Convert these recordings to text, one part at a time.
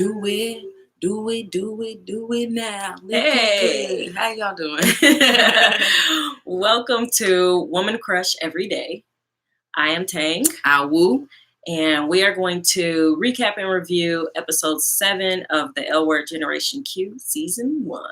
Do it, do it, do it, do it now. Hey, how y'all doing? Welcome to Woman Crush Every Day. I am Tang. I Woo. And we are going to recap and review episode 7 of the L Word Generation Q season 1.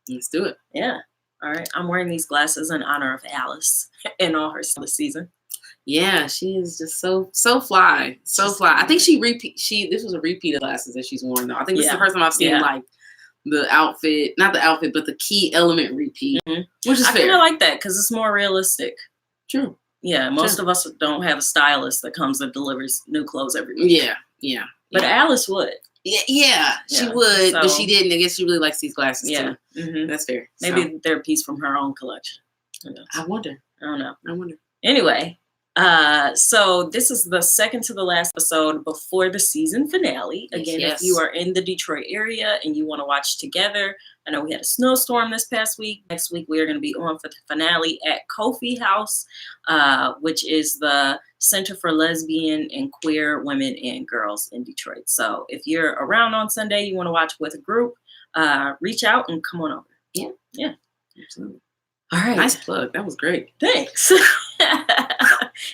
Let's do it. Yeah. All right. I'm wearing these glasses in honor of Alice and all her this season. Yeah, she is just so fly. So fly. I think this was a repeat of glasses that she's worn though. I think this is the first time I've seen like the outfit, not the outfit, but the key element repeat. Mm-hmm. Which is fair. I kind of like that because it's more realistic. True. Yeah, most of us don't have a stylist that comes and delivers new clothes every week. Yeah. But Alice would. Yeah, she would, but she didn't. I guess she really likes these glasses too. Mm-hmm. That's fair. Maybe they're a piece from her own collection. I wonder. I don't know. I wonder. Anyway, so this is the second to the last episode before the season finale. Again, if you are in the Detroit area and you want to watch together, I know we had a snowstorm this past week. Next week, we are going to be on for the finale at Kofi House, which is the Center for Lesbian and Queer Women and Girls in Detroit. So if you're around on Sunday, you want to watch with a group, reach out and come on over. Yeah, absolutely. All right. Nice plug. That was great. Thanks.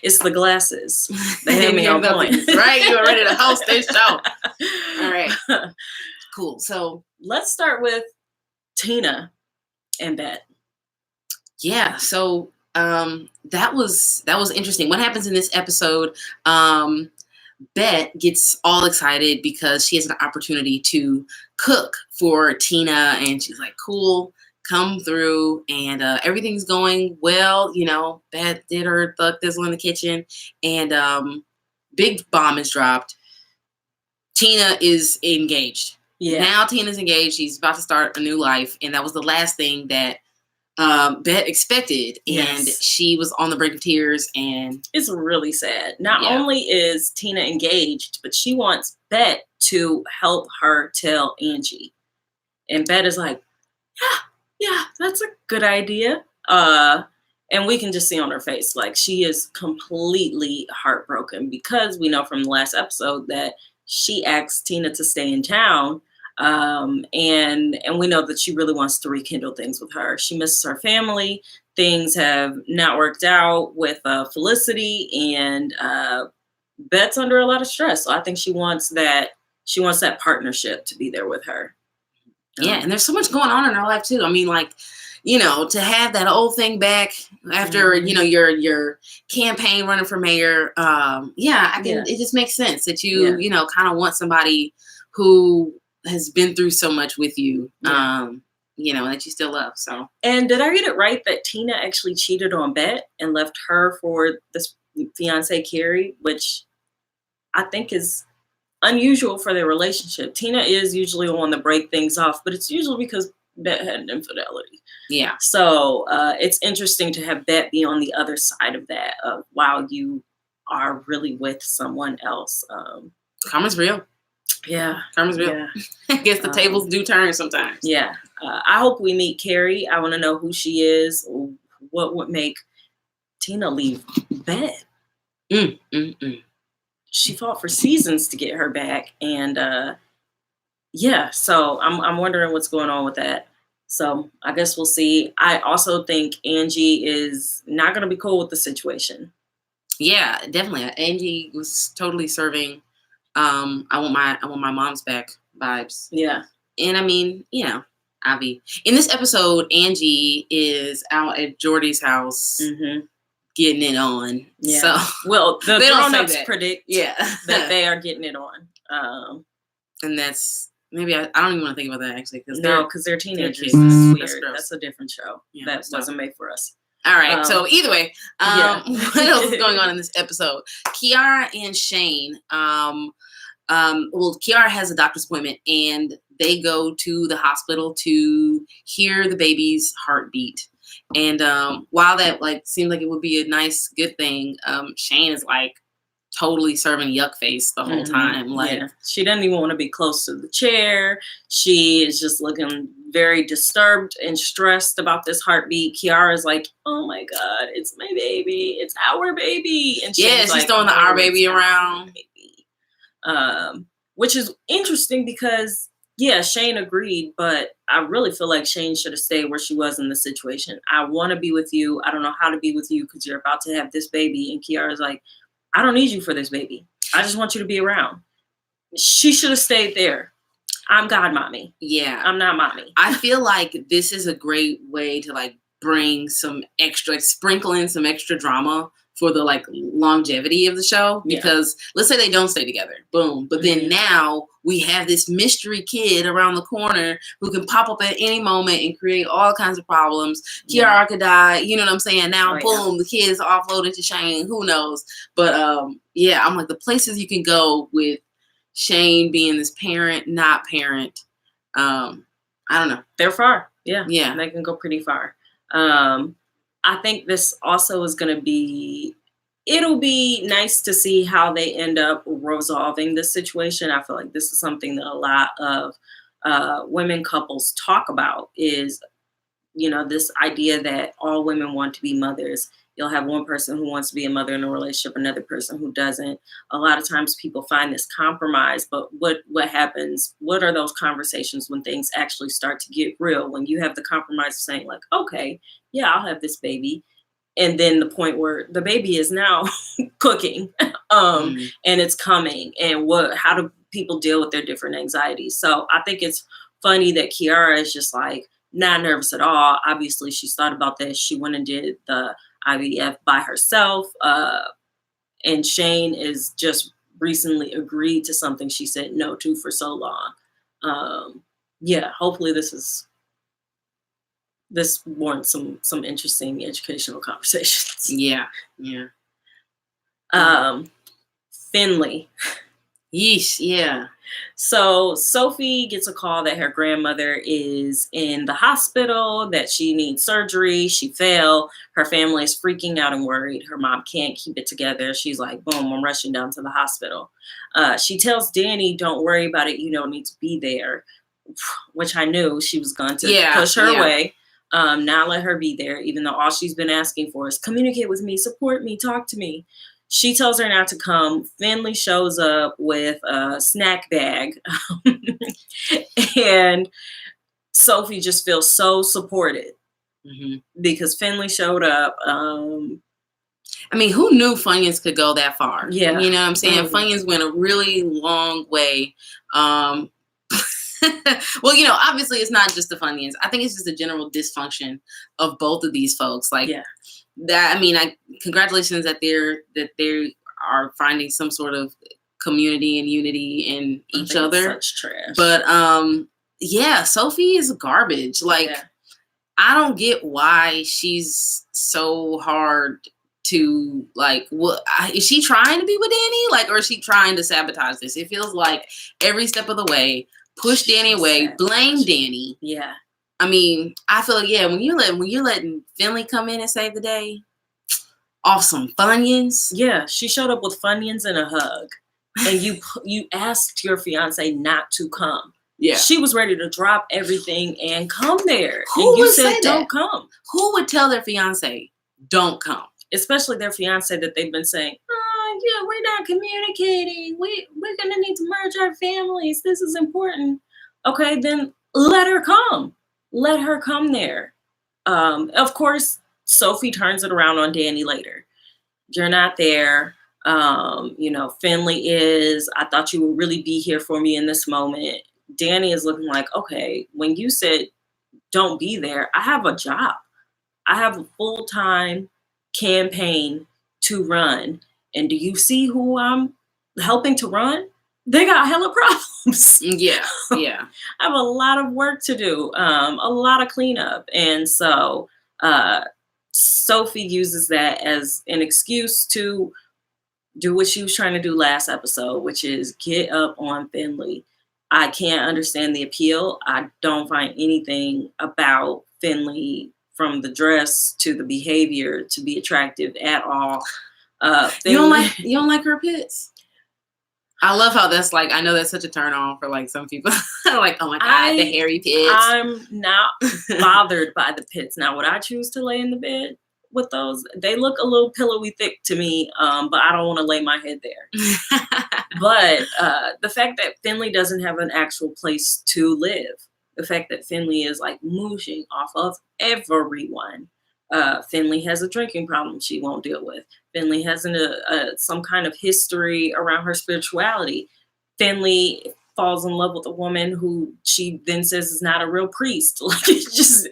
It's the glasses. They had me on point. Right? You were ready to host this show. All right. Cool. So let's start with Tina and Bette. Yeah. So that was interesting. What happens in this episode? Bette gets all excited because she has an opportunity to cook for Tina, and she's like, "Cool. Come through," and everything's going well. You know, Bette did her thug thizzle in the kitchen, and big bomb is dropped. Tina is engaged. Yeah. Now Tina's engaged. She's about to start a new life, and that was the last thing that Bette expected. And she was on the brink of tears, and it's really sad. Not only is Tina engaged, but she wants Bette to help her tell Angie, and Bette is like, yeah, that's a good idea. And we can just see on her face, like, she is completely heartbroken because we know from the last episode that she asked Tina to stay in town. And we know that she really wants to rekindle things with her. She misses her family. Things have not worked out with Felicity, and Bette's under a lot of stress. So I think she wants that partnership to be there with her. Yeah, and there's so much going on in her life too. I mean, like, you know, to have that old thing back after, you know, your campaign running for mayor. It just makes sense that you, you know, kind of want somebody who has been through so much with you, you know, that you still love. So, and did I read it right that Tina actually cheated on Bette and left her for this fiance Carrie, which I think is unusual for their relationship. Tina is usually the one to break things off, but it's usually because Bette had an infidelity. Yeah. So it's interesting to have Bette be on the other side of that, while you are really with someone else. Karma's real. Yeah. Karma's real. Yeah. I guess the tables do turn sometimes. Yeah. I hope we meet Carrie. I want to know who she is. What would make Tina leave Bette? She fought for seasons to get her back, and so I'm wondering what's going on with that. So I guess we'll see. I also think Angie is not going to be cool with the situation. Yeah, definitely. Angie was totally serving I want my mom's back vibes. Yeah. And I mean, you know, Avi. In this episode, Angie is out at Jordy's house. Getting it on. Yeah. So, well, the grown-ups predict that they are getting it on. And that's maybe I don't even want to think about that actually because they're teenagers. That's weird. That's a different show. Yeah, that wasn't made for us. All right. So either way, what else is going on in this episode? Quiara and Shane. Kiara has a doctor's appointment, and they go to the hospital to hear the baby's heartbeat. And while that seemed like it would be a nice, good thing, Shane is like totally serving yuck face the whole time. She doesn't even want to be close to the chair. She is just looking very disturbed and stressed about this heartbeat. Kiara's like, "Oh my God, it's my baby. It's our baby." And she's throwing the "our baby" around. Baby. which is interesting because, yeah, Shane agreed, but I really feel like Shane should have stayed where she was in the situation. I want to be with you. I don't know how to be with you because you're about to have this baby. And Kiara's like, I don't need you for this baby. I just want you to be around. She should have stayed there. I'm God mommy. Yeah. I'm not mommy. I feel like this is a great way to like bring some extra, sprinkle in some extra drama for the like longevity of the show, because let's say they don't stay together, boom, but then now we have this mystery kid around the corner who can pop up at any moment and create all kinds of problems. Kiara could die, you know what I'm saying? Now, boom, the kid's offloaded to Shane, who knows? But yeah, I'm like, the places you can go with Shane being this parent, not parent, I don't know. They're far. Yeah. They can go pretty far. I think this also is going to be, it'll be nice to see how they end up resolving this situation. I feel like this is something that a lot of women couples talk about is, you know, this idea that all women want to be mothers. You'll have one person who wants to be a mother in a relationship, another person who doesn't. A lot of times people find this compromise, but what happens? What are those conversations when things actually start to get real? When you have the compromise of saying like, okay, yeah, I'll have this baby. And then the point where the baby is now cooking and it's coming, and how do people deal with their different anxieties? So I think it's funny that Kiara is just like not nervous at all. Obviously she's thought about this. She went and did the IVF by herself. And Shane is just recently agreed to something she said no to for so long. Yeah, hopefully this warrants some interesting educational conversations. Yeah. Findley. Yeesh, yeah. So Sophie gets a call that her grandmother is in the hospital, that she needs surgery. She fell. Her family is freaking out and worried. Her mom can't keep it together. She's like, boom, I'm rushing down to the hospital. She tells Dani, don't worry about it. You don't need to be there, which I knew she was going to push her away. Not let her be there, even though all she's been asking for is communicate with me, support me, talk to me. She tells her not to come. Findley shows up with a snack bag. And Sophie just feels so supported because Findley showed up. I mean, who knew Funyuns could go that far? Yeah. You know what I'm saying? Funyuns went a really long way. Well, you know, obviously it's not just the Funyuns. I think it's just a general dysfunction of both of these folks. Like, that, I mean, congratulations that they are finding some sort of community and unity in each other. Such trash. But yeah, Sophie is garbage. Like, I don't get why she's so hard to like. What is she trying to be with Dani? Like, or is she trying to sabotage this? It feels like every step of the way, push Dani away, blame Dani. Yeah. I mean, I feel like, when you're letting Findley come in and save the day off some Funyuns. Yeah, she showed up with Funyuns and a hug, and you asked your fiance not to come. Yeah, she was ready to drop everything and come there. Who would say don't come? Who would tell their fiance don't come? Especially their fiance that they've been saying, yeah, we're not communicating. We're gonna need to merge our families. This is important. Okay, then let her come. Let her come there. Of course, Sophie turns it around on Dani later. You're not there. You know, Findley is. I thought you would really be here for me in this moment. Dani is looking like, okay, when you said don't be there, I have a job. I have a full-time campaign to run. And do you see who I'm helping to run? They got hella problems. Yeah. I have a lot of work to do, a lot of cleanup. And so Sophie uses that as an excuse to do what she was trying to do last episode, which is get up on Findley. I can't understand the appeal. I don't find anything about Findley, from the dress to the behavior, to be attractive at all. You don't like her pits? I love how that's like, I know that's such a turn on for like some people. Like, oh my God, the hairy pits. I'm not bothered by the pits. Now, would I choose to lay in the bed with those. They look a little pillowy thick to me, but I don't want to lay my head there. But the fact that Findley doesn't have an actual place to live, the fact that Findley is like mooshing off of everyone. Findley has a drinking problem she won't deal with. Findley has some kind of history around her spirituality. Findley falls in love with a woman who she then says is not a real priest. Like, it's just,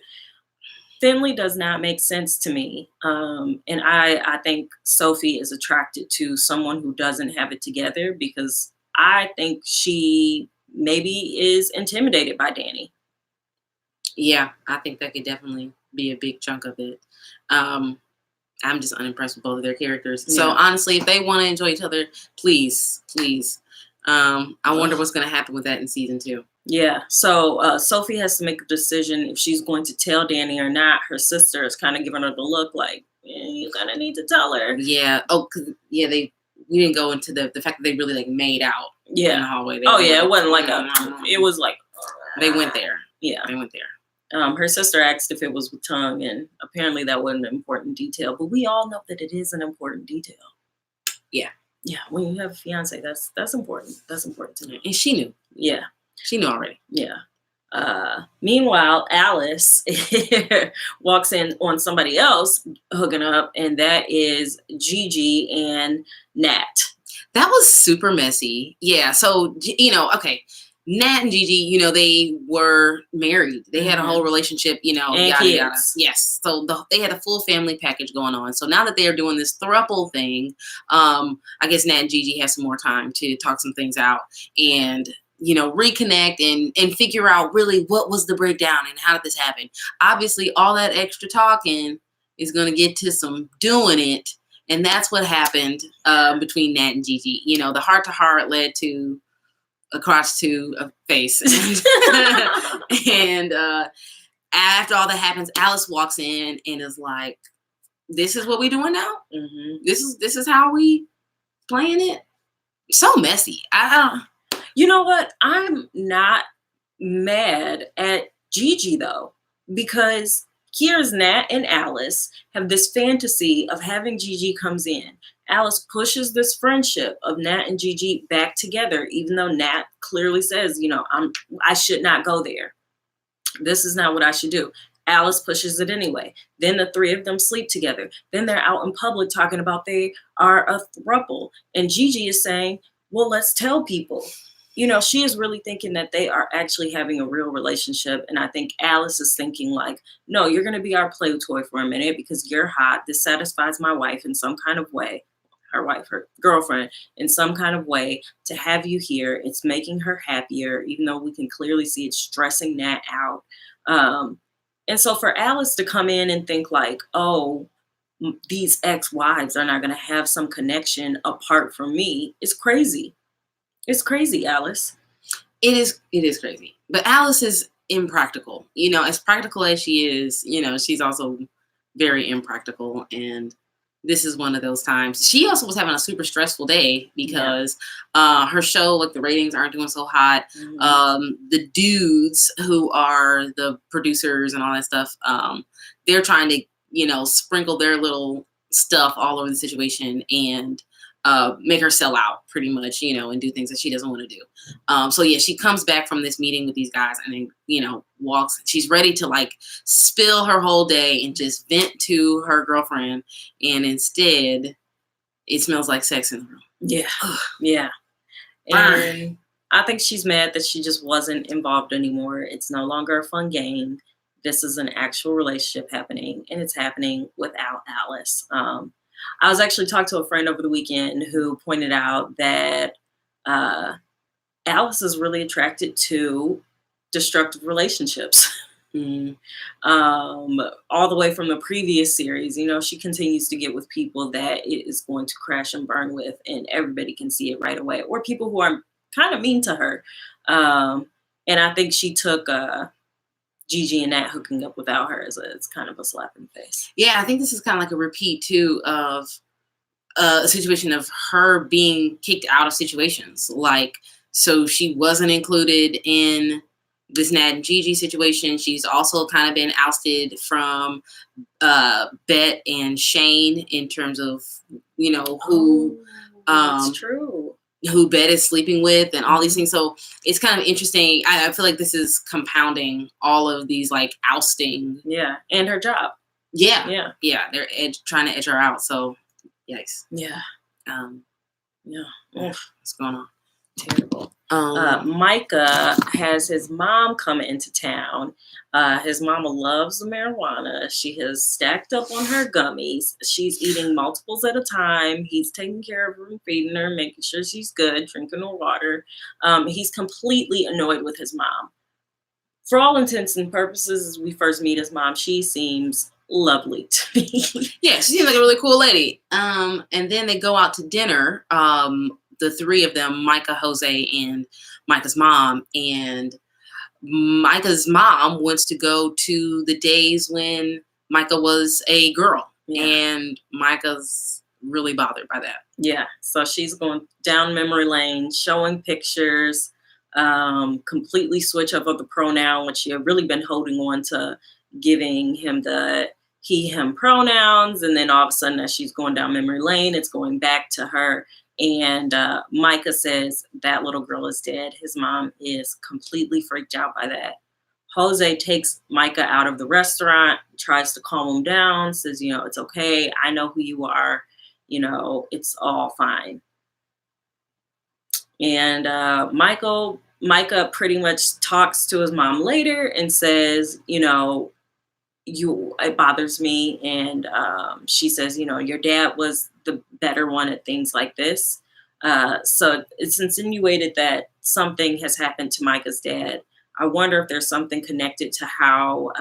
Findley does not make sense to me. And I think Sophie is attracted to someone who doesn't have it together, because I think she maybe is intimidated by Danny. Yeah, I think that could definitely be a big chunk of it. I'm just unimpressed with both of their characters. Yeah. So honestly, if they want to enjoy each other, please. I wonder what's going to happen with that in season 2. Yeah. So Sophie has to make a decision if she's going to tell Danny or not. Her sister is kind of giving her the look like, you're going to need to tell her. Yeah. Oh, yeah. We didn't go into the fact that they really like made out in the hallway. It wasn't like it was like. They went there. Yeah. They went there. Her sister asked if it was with tongue, and apparently that wasn't an important detail. But we all know that it is an important detail. Yeah. Yeah. When you have a fiance, that's important. That's important to know. And she knew. Yeah. She knew already. Yeah. Meanwhile, Alice walks in on somebody else hooking up, and that is Gigi and Nat. That was super messy. Yeah. So, okay. Nat and Gigi, they were married. They had a whole relationship, and yada, kids. yada. Yes. So they had a full family package going on. So now that they are doing this throuple thing, I guess Nat and Gigi have some more time to talk some things out and, reconnect and figure out really what was the breakdown and how did this happen. Obviously, all that extra talking is going to get to some doing it. And that's what happened between Nat and Gigi. The heart-to-heart led to across to a face. And after all that happens, Alice walks in and is like, this is what we doing now? Mm-hmm. This is how we playing it? So messy. You know what? I'm not mad at Gigi, though, because here's Nat and Alice have this fantasy of having Gigi comes in. Alice pushes this friendship of Nat and Gigi back together, even though Nat clearly says, I should not go there. This is not what I should do. Alice pushes it anyway. Then the three of them sleep together. Then they're out in public talking about they are a throuple. And Gigi is saying, well, let's tell people. She is really thinking that they are actually having a real relationship. And I think Alice is thinking like, no, you're going to be our play toy for a minute because you're hot. This satisfies my wife in some kind of way. Her girlfriend, in some kind of way to have you here. It's making her happier, even though we can clearly see it's stressing Nat out. And so for Alice to come in and think like, oh, these ex-wives are not going to have some connection apart from me, it's crazy. It's crazy, Alice. It is crazy. But Alice is impractical. As practical as she is, she's also very impractical. And this is one of those times. She also was having a super stressful day because her show, like the ratings aren't doing so hot. Mm-hmm. The dudes who are the producers and all that stuff, they're trying to, sprinkle their little stuff all over the situation and make her sell out pretty much, and do things that she doesn't want to do. So yeah, she comes back from this meeting with these guys and then, walks. She's ready to like spill her whole day and just vent to her girlfriend. And instead it smells like sex in the room. Yeah. Yeah. And I think she's mad that she just wasn't involved anymore. It's no longer a fun game. This is an actual relationship happening, and it's happening without Alice. I was actually talking to a friend over the weekend who pointed out that Alice is really attracted to destructive relationships. Mm. All the way from the previous series, she continues to get with people that it is going to crash and burn with, and everybody can see it right away, or people who are kind of mean to her. And I think she took Gigi and Nat hooking up without her it's kind of a slap in the face. Yeah, I think this is kind of like a repeat too of a situation of her being kicked out of situations. Like, so she wasn't included in this Nat and Gigi situation. She's also kind of been ousted from Bette and Shane in terms of, who that's true. Who Bette is sleeping with and all these things. So it's kind of interesting. I feel like this is compounding all of these like ousting. Yeah, and her job. Yeah. They're trying to edge her out. So, yikes. Yeah. What's going on? Terrible. Micah has his mom coming into town. His mama loves the marijuana. She has stacked up on her gummies. She's eating multiples at a time. He's taking care of her and feeding her, making sure she's good, drinking her water. He's completely annoyed with his mom. For all intents and purposes, as we first meet his mom, she seems lovely to me. Yeah, she seems like a really cool lady. And then they go out to dinner. The three of them, Micah, Jose, and Micah's mom. And Micah's mom wants to go to the days when Micah was a girl. Yeah. And Micah's really bothered by that. Yeah. So she's going down memory lane, showing pictures, completely switch up of the pronoun, which she had really been holding on to giving him the he, him pronouns. And then all of a sudden, as she's going down memory lane, it's going back to her. And Micah says that little girl is dead. His mom is completely freaked out by that. Jose takes Micah out of the restaurant, tries to calm him down, says, it's okay. I know who you are. It's all fine. And Micah pretty much talks to his mom later and says, it bothers me. And she says, your dad was the better one at things like this. So it's insinuated that something has happened to Micah's dad. I wonder if there's something connected to how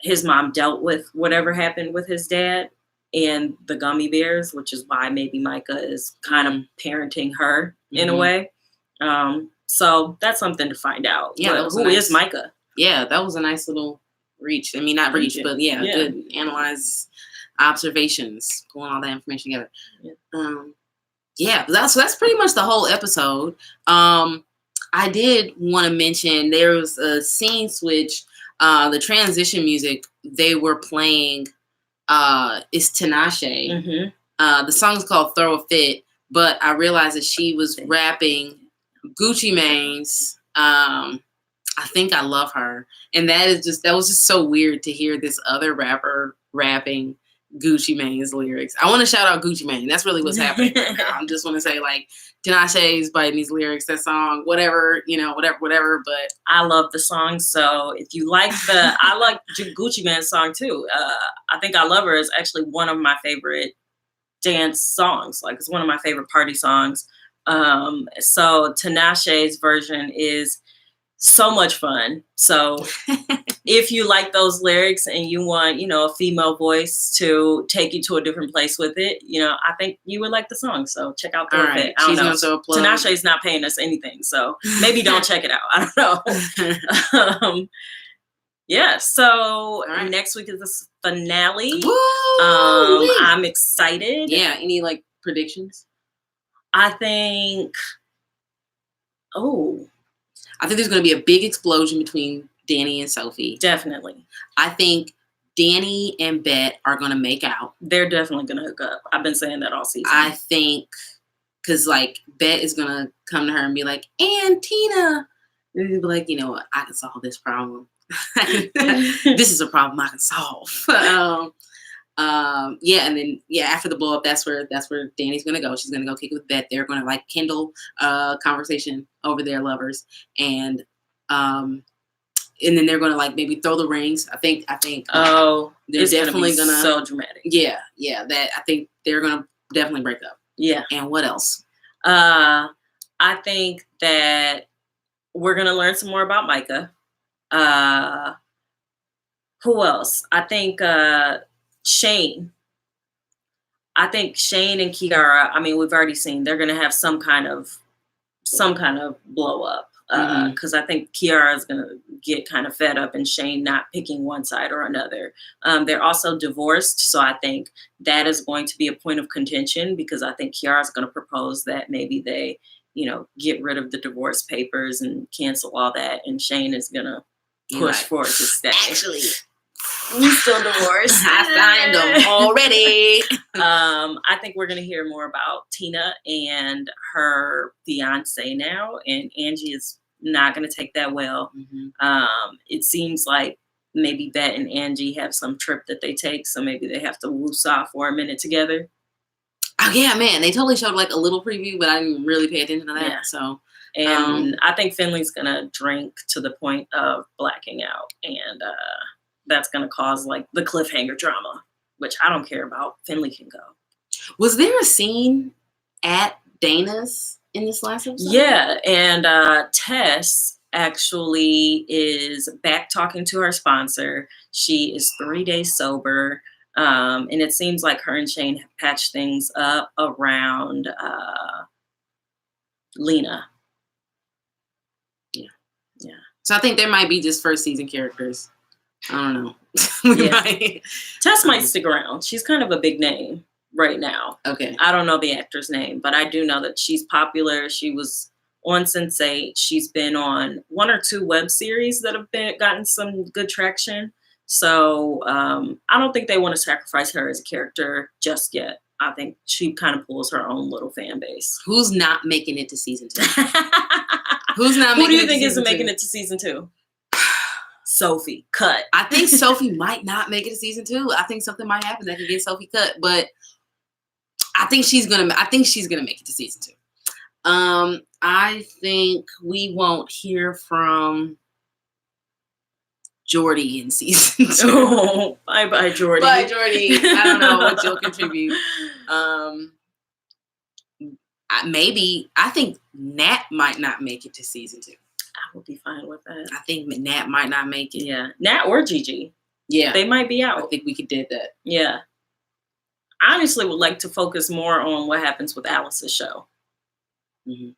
his mom dealt with whatever happened with his dad and the gummy bears, which is why maybe Micah is kind of parenting her in a way. So that's something to find out. Yeah, who is Micah? Yeah, that was a nice little reach. I mean, not reach, but good analyze observations, pulling all that information together. That's pretty much the whole episode. I did want to mention there was a scene switch. The transition music they were playing is Tinashe. The song is called Throw a Fit, but I realized that she was rapping Gucci Mane's I Think I Love Her. And that was just so weird to hear this other rapper rapping Gucci Mane's lyrics. I want to shout out Gucci Mane. That's really what's happening right now. I just want to say, like, Tinashe's biting these lyrics, that song, whatever, whatever. But I love the song. So if you like I like Gucci Mane's song too. I Think I Love Her is actually one of my favorite dance songs. Like, it's one of my favorite party songs. So Tinashe's version is so much fun. So if you like those lyrics and you want, a female voice to take you to a different place with it, I think you would like the song. So check out the Fit. I don't know. Tinashe is not paying us anything, so maybe don't check it out. I don't know. So next week is the finale. I'm excited. Yeah. Any predictions? I think there's going to be a big explosion between Dani and Sophie. Definitely. I think Dani and Bette are going to make out. They're definitely going to hook up. I've been saying that all season. I think, because Bette is going to come to her and be like, and Tina. And they'll be like, you know what? I can solve this problem. This is a problem I can solve. And then after the blow up, that's where Dani's gonna go. She's gonna go kick it with Bette. They're gonna kindle conversation over their lovers, and then they're gonna maybe throw the rings. I think. They're definitely gonna be so dramatic. Yeah. That I think they're gonna definitely break up. Yeah. And what else? I think that we're gonna learn some more about Micah. Who else? I think Shane. I think Shane and Kiara, we've already seen they're going to have some kind of blow up. Because I think Kiara is going to get kind of fed up and Shane not picking one side or another. They're also divorced. So I think that is going to be a point of contention because I think Kiara is going to propose that maybe they get rid of the divorce papers and cancel all that. And Shane is going to push for it to stay. Actually, we still divorced. I signed them already. I think we're going to hear more about Tina and her fiance now. And Angie is not going to take that well. Mm-hmm. It seems like maybe Bette and Angie have some trip that they take. So maybe they have to woosah for a minute together. Oh, yeah, man. They totally showed like a little preview, but I didn't really pay attention to that. Yeah. So, and I think Findley's going to drink to the point of blacking out. And that's going to cause like the cliffhanger drama, which I don't care about. Findley can go. Was there a scene at Dana's in this last episode? Yeah. And Tess actually is back talking to her sponsor. She is 3 days sober. And it seems like her and Shane have patched things up around Lena. Yeah. So I think there might be just first season characters. I don't know. Tess might stick around. She's kind of a big name right now. Okay. I don't know the actor's name, but I do know that she's popular. She was on Sense8. She's been on 1 or 2 web series that have gotten some good traction. So I don't think they want to sacrifice her as a character just yet. I think she kind of pulls her own little fan base. Who's not making it to season 2? Who do you think isn't making it to season 2? Sophie, cut. I think Sophie might not make it to season 2. I think something might happen that can get Sophie cut, but I think she's gonna make it to season 2. I think we won't hear from Jordy in season 2. Oh, bye, Jordy. Bye, Jordy. I don't know what you'll contribute. I think Nat might not make it to season 2. I will be fine with that. I think Nat might not make it. Yeah, Nat or Gigi. Yeah, they might be out. I think we could do that. Yeah, I honestly would like to focus more on what happens with Alice's show. Mm-hmm.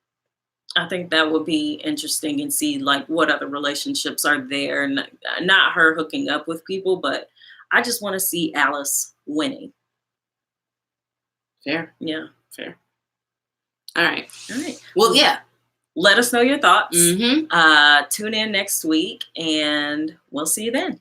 I think that would be interesting and see like what other relationships are there. Not her hooking up with people, but I just want to see Alice winning. Fair. Yeah. Fair. All right. Well, yeah. Let us know your thoughts. Mm-hmm. Tune in next week and we'll see you then.